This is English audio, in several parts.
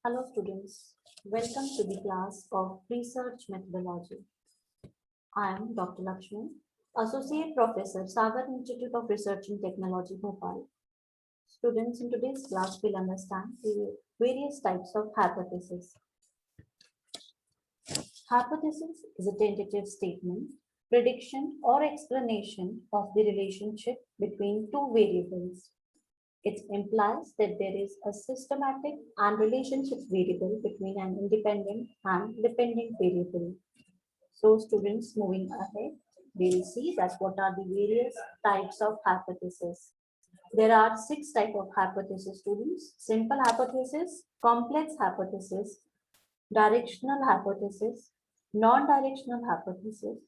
Hello students, welcome to the class of Research Methodology. I am Dr. Lakshmi, Associate Professor, Sagar Institute of Research and Technology, Bhopal. Students, in today's class will understand the various types of hypothesis. Hypothesis is a tentative statement, prediction or explanation of the relationship between two variables. It implies that there is a systematic and relationship variable between an independent and dependent variable. So students, moving ahead, we will see that what are the various types of hypothesis. There are 6 types of hypothesis, students: simple hypothesis, complex hypothesis, directional hypothesis, non-directional hypothesis,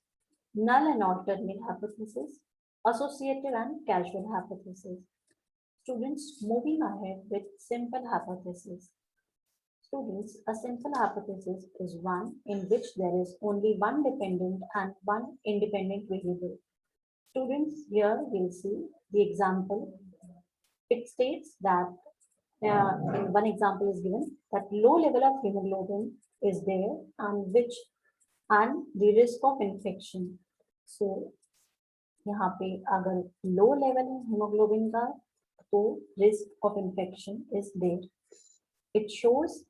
null and alternate hypothesis, associative and causal hypothesis. Students, moving ahead with simple hypothesis. Students, a simple hypothesis is one in which there is only one dependent and one independent variable. Students, here we'll see the example. It states that in one example is given that low level of hemoglobin is there and the risk of infection. So यहाँ पे अगर low level है hemoglobin का तो risk of infection is there. It shows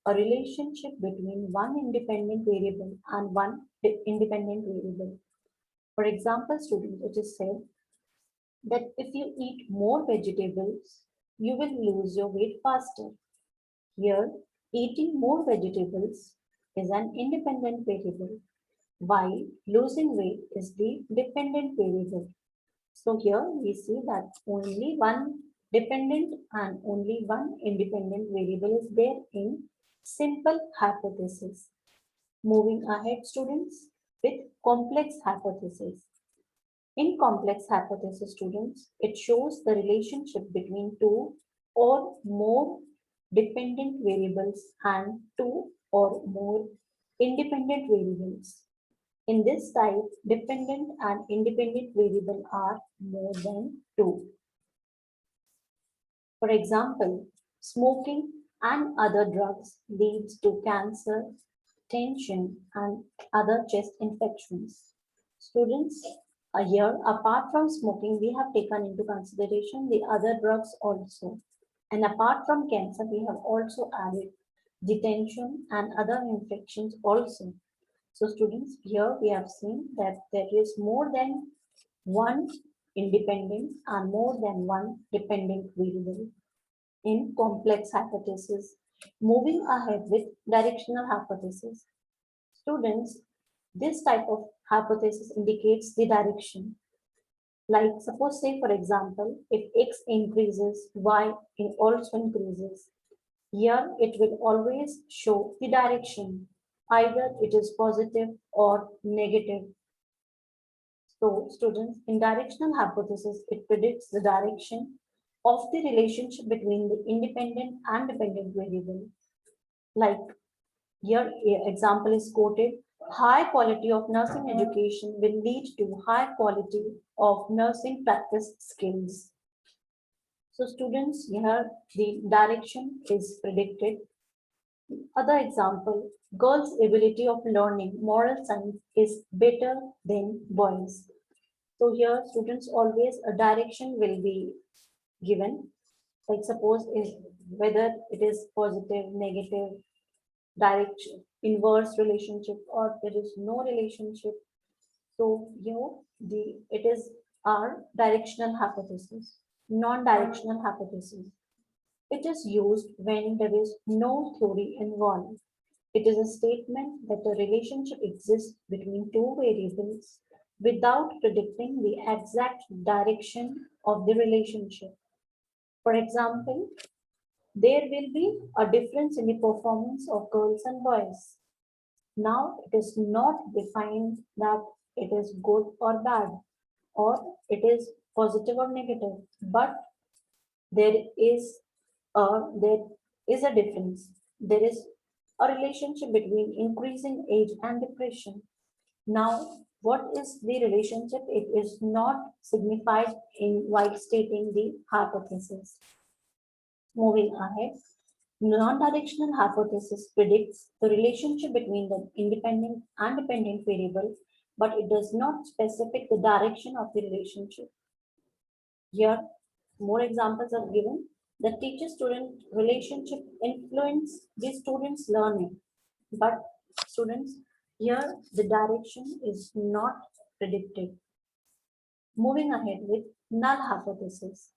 a relationship between one independent variable and one independent variable. For example, students, it is said that if you eat more vegetables, you will lose your weight faster. Here, eating more vegetables is an independent variable, while losing weight is the dependent variable. So here we see that only one dependent and only one independent variable is there in simple hypothesis. Moving ahead, students, with complex hypothesis. In complex hypothesis, students, it shows the relationship between two or more dependent variables and two or more independent variables. In this type, dependent and independent variable are more than two. For example, smoking and other drugs leads to cancer, tension, and other chest infections. Students, here, apart from smoking, we have taken into consideration the other drugs also. And apart from cancer, we have also added the tension and other infections also. So students, here we have seen that there is more than one independent and more than one dependent variable in complex hypothesis. Moving ahead with directional hypothesis. Students, this type of hypothesis indicates the direction. Like suppose say for example, if x increases, y also increases. Here it will always show the direction. Either it is positive or negative. So students, in directional hypothesis, it predicts the direction of the relationship between the independent and dependent variable. Like here, example is quoted, high quality of nursing education will lead to high quality of nursing practice skills. So students, here the direction is predicted. Other example, girls' ability of learning moral science is better than boys. So here students always a direction will be given. Like suppose is whether it is positive, negative, direct, inverse relationship, or there is no relationship. So it is our directional hypothesis, non-directional hypothesis. It is used when there is no theory involved. It is a statement that a relationship exists between two variables without predicting the exact direction of the relationship. For example, there will be a difference in the performance of girls and boys. Now, it is not defined that it is good or bad, or it is positive or negative, but there is there is a difference. There is a relationship between increasing age and depression. Now, what is the relationship? It is not signified in while stating the hypothesis. Moving ahead, Non-directional hypothesis predicts the relationship between the independent and dependent variable, but it does not specify the direction of the relationship. Here, more examples are given. The teacher-student relationship influence the students' learning, but students, here the direction is not predicted. Moving ahead with null hypothesis.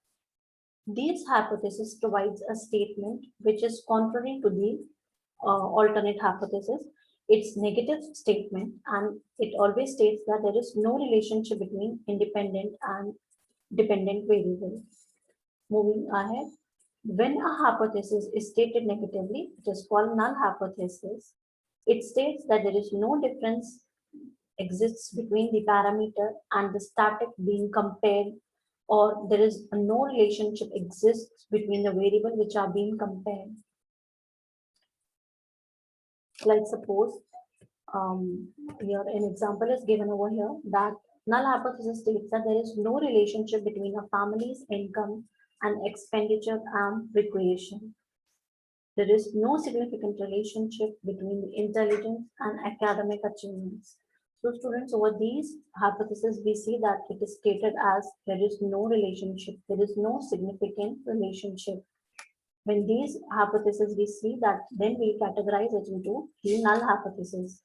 These hypothesis provides a statement which is contrary to the alternate hypothesis. It's negative statement and it always states that there is no relationship between independent and dependent variable. Moving ahead, when a hypothesis is stated negatively, it is called null hypothesis. It states that there is no difference exists between the parameter and the static being compared, or there is no relationship exists between the variable which are being compared. Like suppose here an example is given over here that null hypothesis states that there is no relationship between a family's income and expenditure and recreation. There is no significant relationship between the intelligence and academic achievements. So students, over these hypotheses, we see that it is stated as there is no relationship, there is no significant relationship. When these hypotheses we see that, then we categorize it into the null hypothesis.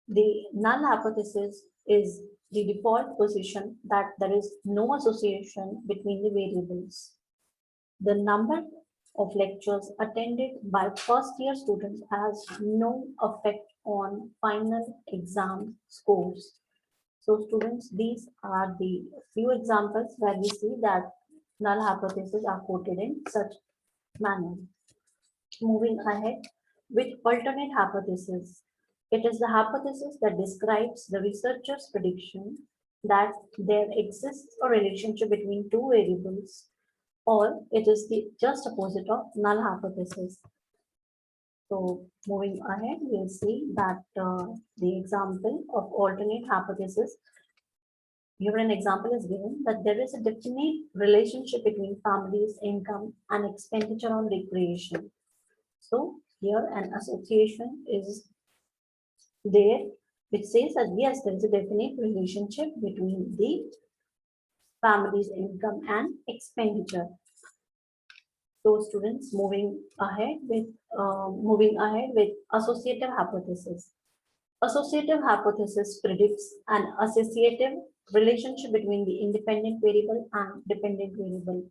The null hypothesis is the default position that there is no association between the variables. The number of lectures attended by first year students has no effect on final exam scores. So students, these are the few examples where we see that null hypotheses are quoted in such manner. Moving ahead with alternate hypothesis. It is the hypothesis that describes the researcher's prediction that there exists a relationship between two variables, or it is the just opposite of null hypothesis. So moving ahead, we'll see that the example of alternate hypothesis. Here an example is given that there is a definite relationship between families' income and expenditure on recreation. So here an association is there which says that yes, there is a definite relationship between the family's income and expenditure. So students, moving ahead with associative hypothesis. Associative hypothesis predicts an associative relationship between the independent variable and dependent variable.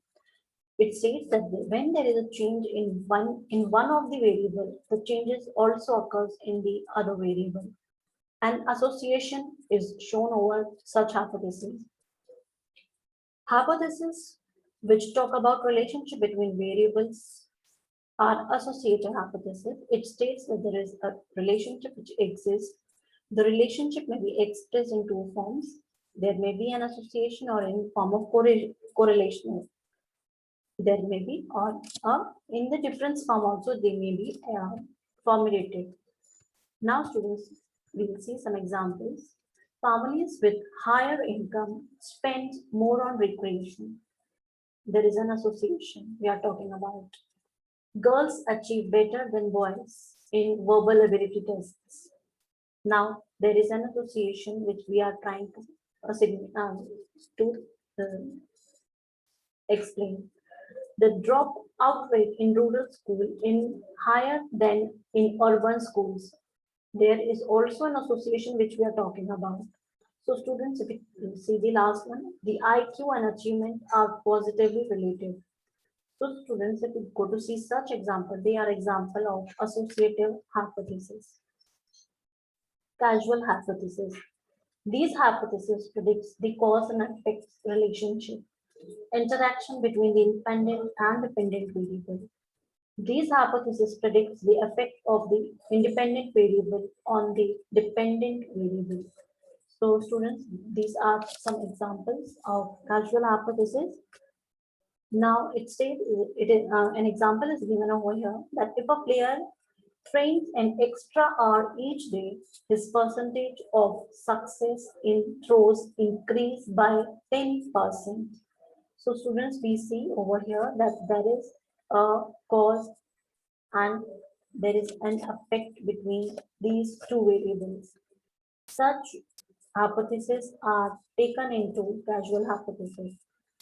It states that when there is a change in one of the variable, the changes also occurs in the other variable. An association is shown over such hypotheses. Hypotheses which talk about relationship between variables are associative hypothesis. It states that there is a relationship which exists. The relationship may be expressed in two forms. There may be an association or in form of correlation. There may be or in the difference form also they may be formulated. Now students, we will see some examples. Families with higher income spend more on recreation. There is an association we are talking about. Girls achieve better than boys in verbal ability tests. Now, there is an association which we are trying to explain. The dropout rate in rural school is higher than in urban schools. There is also an association which we are talking about. So students, if you see the last one, the IQ and achievement are positively related. So students, if you go to see such example, they are example of associative hypothesis. Causal hypothesis. These hypotheses predicts the cause and effect relationship, interaction between the independent and dependent variable. These hypotheses predicts the effect of the independent variable on the dependent variable. So students, these are some examples of causal hypothesis. Now it states an example is given over here that if a player trains an extra hour each day, his percentage of success in throws increase by 10%. So students, we see over here that there is a cause and there is an effect between these two variables. Such hypotheses are taken into causal hypothesis.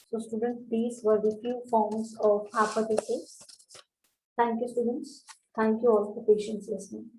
So students, these were the few forms of hypothesis. Thank you, students. Thank you all for patience listening.